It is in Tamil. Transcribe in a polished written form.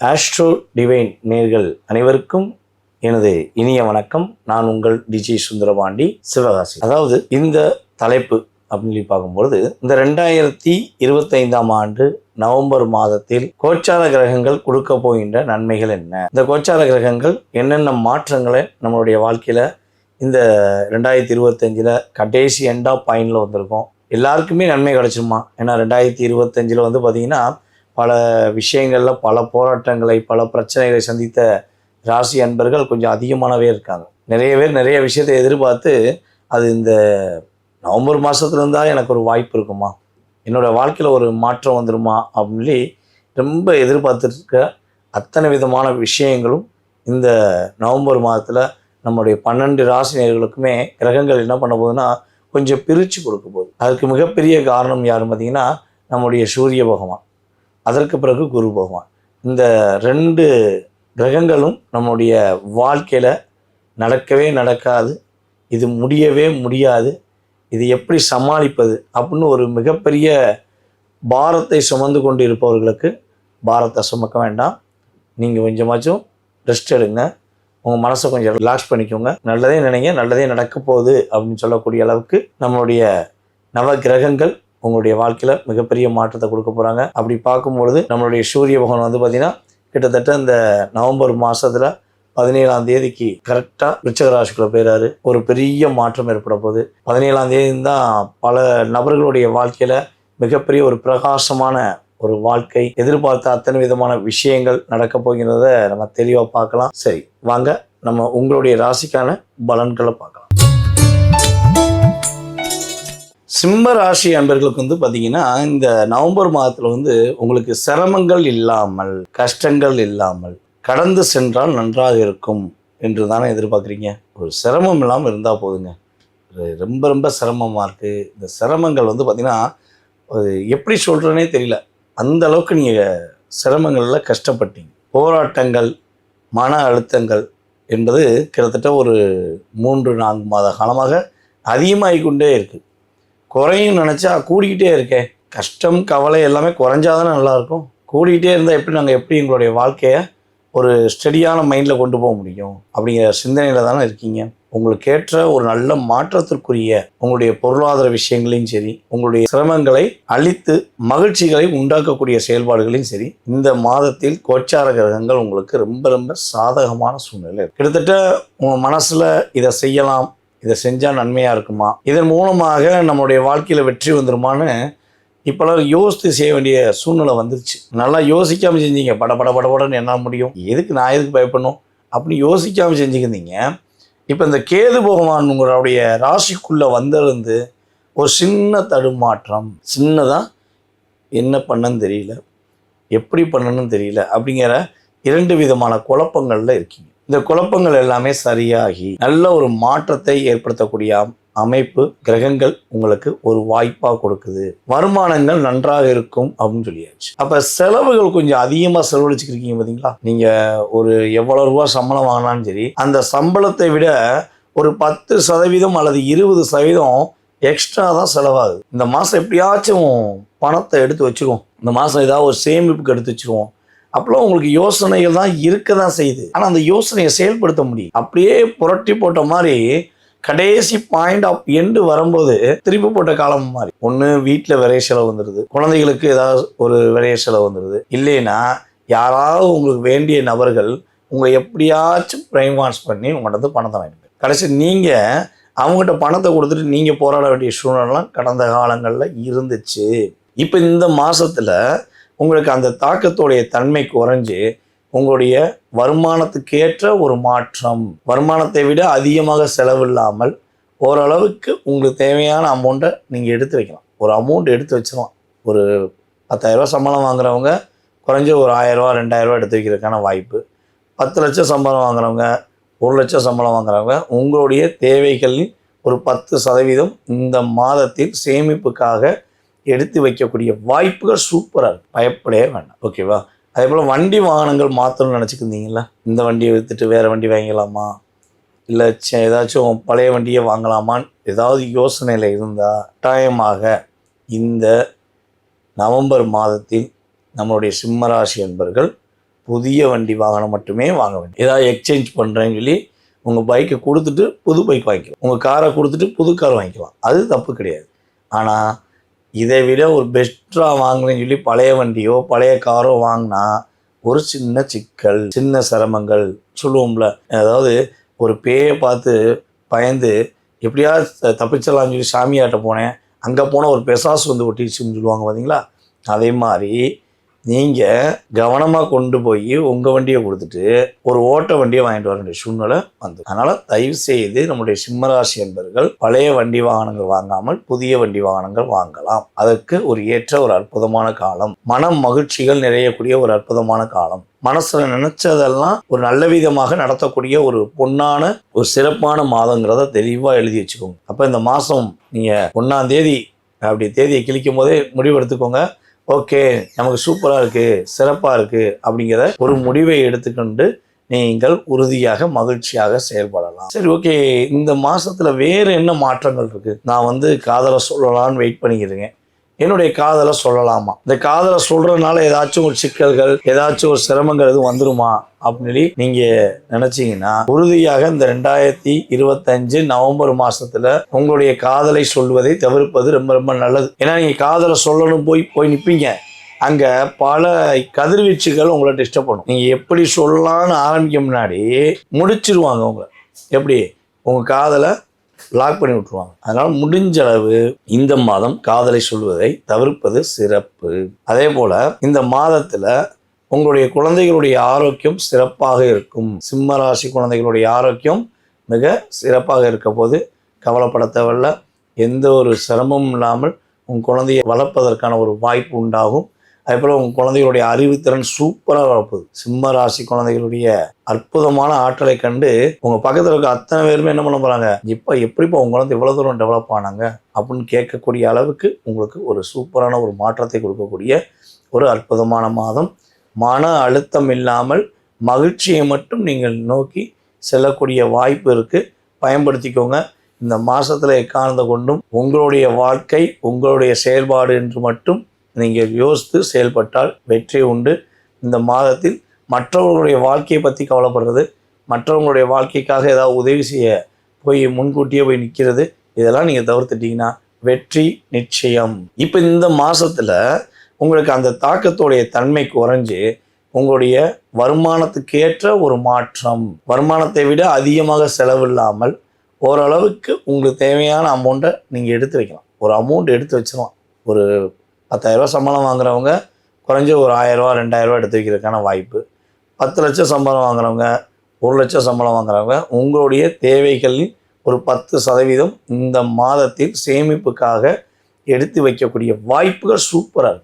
ஆஸ்ட்ரோ டிவைன் நேர்கள் அனைவருக்கும் எனது இனிய வணக்கம். நான் உங்கள் டிஜி சுந்தரபாண்டி, சிவகாசி. அதாவது இந்த தலைப்பு அப்படின்னு சொல்லி பார்க்கும்பொழுது, இந்த 2025ஆம் ஆண்டு நவம்பர் மாதத்தில் கோச்சார கிரகங்கள் கொடுக்க போகின்ற நன்மைகள் என்ன, இந்த கோச்சார கிரகங்கள் என்னென்ன மாற்றங்களை நம்மளுடைய வாழ்க்கையில் இந்த 2025 கடைசி எண்ட் ஆஃப் பாயிண்டில் வந்திருக்கோம். எல்லாருக்குமே நன்மை கிடைச்சிருமா? ஏன்னா 2025 வந்து பார்த்திங்கன்னா பல விஷயங்களில் பல போராட்டங்களை பல பிரச்சனைகளை சந்தித்த ராசி அன்பர்கள் கொஞ்சம் அதிகமானவே இருக்காங்க. நிறைய பேர் நிறைய விஷயத்தை எதிர்பார்த்து அது இந்த நவம்பர் மாதத்துலேருந்தா எனக்கு ஒரு வாய்ப்பு இருக்குமா, என்னோடய வாழ்க்கையில் ஒரு மாற்றம் வந்துடுமா அப்படின்னு சொல்லி ரொம்ப எதிர்பார்த்துருக்க அத்தனை விதமான விஷயங்களும் இந்த நவம்பர் மாதத்தில் நம்முடைய 12 ராசி நேயர்களுக்குமே கிரகங்கள் என்ன பண்ண போகுதுன்னா கொஞ்சம் பிரித்து கொடுக்க போகுது. அதுக்கு மிகப்பெரிய காரணம் யாருன்னு பார்த்திங்கன்னா நம்முடைய சூரிய பகவான், அதற்கு பிறகு குரு பகவான். இந்த 2 கிரகங்களும் நம்முடைய வாழ்க்கையில் நடக்கவே நடக்காது, இது முடியவே முடியாது, இது எப்படி சமாளிப்பது அப்படின்னு ஒரு மிகப்பெரிய பாரத்தை சுமந்து கொண்டு இருப்பவர்களுக்கு பாரத்தை சுமக்க வேண்டாம். நீங்கள் கொஞ்சமாச்சும் ரெஸ்ட் எடுங்க, உங்கள் மனசை கொஞ்சம் ரிலாக்ஸ் பண்ணிக்கோங்க, நல்லதே நினைங்க, நல்லதே நடக்க போகுது அப்படின்னு சொல்லக்கூடிய அளவுக்கு நம்மளுடைய நவ கிரகங்கள் உங்களுடைய வாழ்க்கையில் மிகப்பெரிய மாற்றத்தை கொடுக்க போகிறாங்க. அப்படி பார்க்கும்பொழுது நம்மளுடைய சூரிய பகவான் வந்து பார்த்திங்கன்னா கிட்டத்தட்ட இந்த நவம்பர் மாதத்தில் 17ஆம் தேதிக்கு கரெக்டாக விருச்சிக ராசிக்குள்ள போயிறாரு. ஒரு பெரிய மாற்றம் ஏற்பட போகுது. 17ஆம் தேதி தான் பல நபர்களுடைய வாழ்க்கையில் மிகப்பெரிய ஒரு பிரகாசமான ஒரு வாழ்க்கை, எதிர்பார்த்த அத்தனை விதமான விஷயங்கள் நடக்க போகிறத நம்ம தெளிவாக பார்க்கலாம். சரி, வாங்க நம்ம உங்களுடைய ராசிக்கான பலன்களை பார்க்கலாம். சிம்ம ராசி அன்பர்களுக்கு வந்து பார்த்தீங்கன்னா இந்த நவம்பர் மாதத்தில் வந்து உங்களுக்கு சிரமங்கள் இல்லாமல் கஷ்டங்கள் இல்லாமல் கடந்து சென்றால் நன்றாக இருக்கும் என்று தானே எதிர்பார்க்குறீங்க. ஒரு சிரமம் இல்லாமல் இருந்தால் போதுங்க. ரொம்ப ரொம்ப சிரமமாக இருக்குது. இந்த சிரமங்கள் வந்து பார்த்திங்கன்னா எப்படி சொல்கிறேனே தெரியல, அந்த அளவுக்கு நீங்கள் சிரமங்களில் கஷ்டப்பட்டீங்க. போராட்டங்கள், மன அழுத்தங்கள் என்பது கிட்டத்தட்ட ஒரு 3-4 மாத காலமாக அதிகமாகி கொண்டே இருக்குது. குறையும் நினச்சா கூடிக்கிட்டே இருக்கேன். கஷ்டம் கவலை எல்லாமே குறைஞ்சாதானே நல்லாயிருக்கும். கூடிக்கிட்டே இருந்தால் எப்படி எங்களுடைய வாழ்க்கையை ஒரு ஸ்டெடியான மைண்டில் கொண்டு போக முடியும் அப்படிங்கிற சிந்தனையில் தானே இருக்கீங்க. உங்களுக்கு ஏற்ற ஒரு நல்ல மாற்றத்திற்குரிய உங்களுடைய பொருளாதார விஷயங்களையும் சரி, உங்களுடைய சிரமங்களை அழித்து மகிழ்ச்சிகளை உண்டாக்கக்கூடிய செயல்பாடுகளையும் சரி, இந்த மாதத்தில் கோச்சார கிரகங்கள் உங்களுக்கு ரொம்ப ரொம்ப சாதகமான சூழ்நிலை. கிட்டத்தட்ட உங்கள் மனசில் இதை செய்யலாம், இதை செஞ்சால் நன்மையாக இருக்குமா, இதன் மூலமாக நம்மளுடைய வாழ்க்கையில் வெற்றி வந்துருமான்னு இப்போலாம் யோசித்து செய்ய வேண்டிய சூழ்நிலை வந்துருச்சு. நல்லா யோசிக்காமல் செஞ்சீங்க, படபடன்னு என்ன முடியும், நான் எதுக்கு பயப்படணும் அப்படி யோசிக்காமல் செஞ்சுக்கிருந்தீங்க. இப்போ இந்த கேது பகவான் உங்களுடைய ராசிக்குள்ளே வந்திருந்து ஒரு சின்ன தடுமாற்றம், சின்னதாக என்ன பண்ணன்னு தெரியல, எப்படி பண்ணணும்னு தெரியல அப்படிங்கிற 2 விதமான குழப்பங்களில் இருக்கீங்க. இந்த குழப்பங்கள் எல்லாமே சரியாகி நல்ல ஒரு மாற்றத்தை ஏற்படுத்தக்கூடிய அமைப்பு கிரகங்கள் உங்களுக்கு ஒரு வாய்ப்பாக கொடுக்குது. வருமானங்கள் நன்றாக இருக்கும் அப்படின்னு சொல்லியாச்சு. அப்போ செலவுகள் கொஞ்சம் அதிகமாக செலவழிச்சுக்கிருக்கீங்க பார்த்தீங்களா. நீங்கள் ஒரு எவ்வளோ ரூபா சம்பளம் வாங்கினாலும் சரி, அந்த சம்பளத்தை விட ஒரு 10% அல்லது 20% எக்ஸ்ட்ரா தான் செலவாகுது. இந்த மாதம் எப்படியாச்சும் பணத்தை எடுத்து வச்சுக்குவோம், இந்த மாதம் ஏதாவது ஒரு சேமிப்புக்கு எடுத்து வச்சுக்குவோம், அப்போலாம் உங்களுக்கு யோசனைகள் தான் இருக்க தான் செய்யுது. ஆனால் அந்த யோசனையை செயல்படுத்த முடியும். அப்படியே புரட்டி போட்ட மாதிரி கடைசி பாயிண்ட் ஆஃப் எண்டு வரும்போது திருப்பி போட்ட காலம் மாதிரி, ஒன்று வீட்டில் விரைய செலவு வந்துடுது, குழந்தைகளுக்கு ஏதாவது ஒரு விரைய செலவு வந்துடுது, இல்லைன்னா யாராவது உங்களுக்கு வேண்டிய நபர்கள் உங்களை எப்படியாச்சும் பிரைம் வாஷ் பண்ணி உங்கள்கிட்ட பணத்தை வாங்கிட்டு கடைசி நீங்கள் அவங்ககிட்ட பணத்தை கொடுத்துட்டு நீங்கள் போராட வேண்டிய சூழ்நிலாம் கடந்த காலங்களில் இருந்துச்சு. இப்போ இந்த மாதத்தில் உங்களுக்கு அந்த தாக்கத்தோடைய தன்மை குறைஞ்சு உங்களுடைய வருமானத்துக்கேற்ற ஒரு மாற்றம், வருமானத்தை விட அதிகமாக செலவில்லாமல் ஓரளவுக்கு உங்களுக்கு தேவையான அமௌண்ட்டை நீங்கள் எடுத்து வைக்கலாம். ஒரு அமௌண்ட் எடுத்து வச்சிடலாம். ஒரு 10,000 சம்பளம் வாங்குறவங்க குறைஞ்ச ஒரு 1,000 2,000 எடுத்து வைக்கிறதுக்கான வாய்ப்பு. 10 லட்சம் சம்பளம் வாங்குறவங்க, 1 லட்சம் சம்பளம் வாங்குறவங்க உங்களுடைய தேவைகளில் ஒரு 10% இந்த மாதத்தில் சேமிப்புக்காக எடுத்து வைக்கக்கூடிய வாய்ப்புகள் சூப்பராக இருக்குது. பயப்படவே வேண்டாம், ஓகேவா. அதே போல் வண்டி வாகனங்கள் மாற்றணும்னு நினச்சிக்கிருந்தீங்களா, இந்த வண்டியை விற்றுட்டு வேறு வண்டி வாங்கலாமா, இல்லை ஏதாச்சும் பழைய வண்டியை வாங்கலாமான்னு ஏதாவது யோசனையில் இருந்தால் கட்டாயமாக இந்த நவம்பர் மாதத்தில் நம்மளுடைய சிம்மராசி என்பர்கள் புதிய வண்டி வாகனம் மட்டுமே வாங்க வேண்டும். ஏதாவது எக்ஸ்சேஞ்ச் பண்ணுறேன்னு சொல்லி உங்கள் பைக்கை கொடுத்துட்டு புது பைக் வாங்கிக்கலாம், உங்கள் காரை கொடுத்துட்டு புது கார் வாங்கிக்கலாம், அது தப்பு கிடையாது. ஆனால் இதை விட ஒரு பெஸ்ட்டாக வாங்கினேன்னு சொல்லி பழைய வண்டியோ பழைய காரோ வாங்கினா ஒரு சின்ன சிக்கல், சின்ன சிரமங்கள் சொல்லுவோம்ல. அதாவது ஒரு பேயை பார்த்து பயந்து எப்படியாவது தப்பிச்சிடலாம்னு சொல்லி சாமியாட்ட போனேன், அங்கே போனால் ஒரு பெசாசு வந்து ஒட்டிச்சுன்னு சொல்லுவாங்க பார்த்தீங்களா. அதே மாதிரி நீங்கள் கவனமாக கொண்டு போய் உங்கள் வண்டியை கொடுத்துட்டு ஒரு ஓட்ட வண்டியை வாங்கிட்டு வர வேண்டிய சூழ்நிலை வந்து. அதனால் தயவு செய்து நம்முடைய சிம்மராசி என்பர்கள் பழைய வண்டி வாகனங்கள் வாங்காமல் புதிய வண்டி வாகனங்கள் வாங்கலாம். அதற்கு ஒரு ஏற்ற ஒரு அற்புதமான காலம், மனம் மகிழ்ச்சிகள் நிறையக்கூடிய ஒரு அற்புதமான காலம், மனசுல நினைச்சதெல்லாம் ஒரு நல்ல விதமாக நடத்தக்கூடிய ஒரு பொன்னான ஒரு சிறப்பான மாதங்கிறத தெளிவாக எழுதி வச்சுக்கோங்க. அப்போ இந்த மாதம் நீங்கள் 1ஆம் தேதி அப்படி தேதியை கிழிக்கும் போதே முடிவு எடுத்துக்கோங்க. ஓகே, நமக்கு சூப்பராக இருக்குது, சிறப்பாக இருக்குது அப்படிங்கிற ஒரு முடிவை எடுத்துக்கொண்டு நீங்கள் உறுதியாக மகிழ்ச்சியாக செயல்படலாம். சரி, ஓகே, இந்த மாதத்தில் வேறு என்ன மாற்றங்கள் இருக்குது? நான் காதலை சொல்லலான்னு வெயிட் பண்ணிக்கிறேங்க. என்னுடைய காதலை சொல்லலாமா? இந்த காதலை சொல்கிறதுனால ஏதாச்சும் ஒரு சிக்கல்கள், ஏதாச்சும் ஒரு சிரமங்கள் எதுவும் வந்துருமா அப்படின்னு நீங்கள் நினச்சிங்கன்னா உறுதியாக இந்த 2025 நவம்பர் மாதத்தில் உங்களுடைய காதலை சொல்வதை தவிர்ப்பது ரொம்ப ரொம்ப நல்லது. ஏன்னா நீங்கள் காதலை சொல்லணும் போய் நிற்பீங்க, அங்கே பல கதிர்வீச்சுகள் உங்களை டிஸ்டர்ப் பண்ணும். நீங்கள் எப்படி சொல்லலான்னு ஆரம்பிக்க முன்னாடி முடிச்சிருவாங்க உங்களை. எப்படி? உங்கள் காதலை லாக் பண்ணி விட்டுருவாங்க. அதனால் முடிஞ்ச அளவு இந்த மாதம் காதலை சொல்வதை தவிர்ப்பது சிறப்பு. அதே போல் இந்த மாதத்தில் உங்களுடைய குழந்தைகளுடைய ஆரோக்கியம் சிறப்பாக இருக்கும். சிம்மராசி குழந்தைகளுடைய ஆரோக்கியம் மிக சிறப்பாக இருக்க போது கவலைப்பட தேவையில்ல. எந்த ஒரு சிரமமும் இல்லாமல் உங்கள் குழந்தையை வளர்ப்பதற்கான ஒரு வாய்ப்பு உண்டாகும். அதே போல் உங்கள் குழந்தைகளுடைய அறிவுத்திறன் சூப்பராக வளர்ப்பது. சிம்ம ராசி குழந்தைகளுடைய அற்புதமான ஆற்றலை கண்டு உங்கள் பக்கத்தில் இருக்க அத்தனை பேருமே என்ன பண்ண போகிறாங்க, இப்போ எப்படிப்பா உங்கள் குழந்தை இவ்வளோ தூரம் டெவலப் ஆனாங்க அப்படின்னு கேட்கக்கூடிய அளவுக்கு உங்களுக்கு ஒரு சூப்பரான ஒரு மாற்றத்தை கொடுக்கக்கூடிய ஒரு அற்புதமான மாதம். மன அழுத்தம் இல்லாமல் மகிழ்ச்சியை மட்டும் நீங்கள் நோக்கி செல்லக்கூடிய வாய்ப்பு இருக்குது. பயன்படுத்திக்கோங்க. இந்த மாதத்தில் எக்காரணத்தை கொண்டும் உங்களுடைய வாழ்க்கை உங்களுடைய செயல்பாடு என்று மட்டும் நீங்கள் யோசித்து செயல்பட்டால் வெற்றி உண்டு. இந்த மாதத்தில் மற்றவர்களுடைய வாழ்க்கையை பற்றி கவலைப்படுறது, மற்றவங்களுடைய வாழ்க்கைக்காக ஏதாவது உதவி செய்ய போய் முன்கூட்டியே போய் நிற்கிறது, இதெல்லாம் நீங்கள் தவிர்த்துட்டிங்கன்னா வெற்றி நிச்சயம். இப்போ இந்த மாதத்தில் உங்களுக்கு அந்த தாக்கத்தோடைய தன்மை குறைஞ்சு உங்களுடைய வருமானத்துக்கேற்ற ஒரு மாற்றம், வருமானத்தை விட அதிகமாக செலவில்லாமல் ஓரளவுக்கு உங்களுக்கு தேவையான அமௌண்ட்டை நீங்கள் எடுத்து வைக்கலாம். ஒரு அமௌண்ட் எடுத்து வச்சிடலாம். ஒரு 10,000 சம்பளம் வாங்குறவங்க குறைஞ்ச ஒரு 1000 2000 எடுத்து வைக்கிறதுக்கான வாய்ப்பு. 10 லட்சம் சம்பளம் வாங்குறவங்க, 1 லட்சம் சம்பளம் வாங்குறவங்க உங்களுடைய தேவைகளில் ஒரு 10% இந்த மாதத்தில் சேமிப்புக்காக எடுத்து வைக்கக்கூடிய வாய்ப்புகள் சூப்பராக இருக்குது.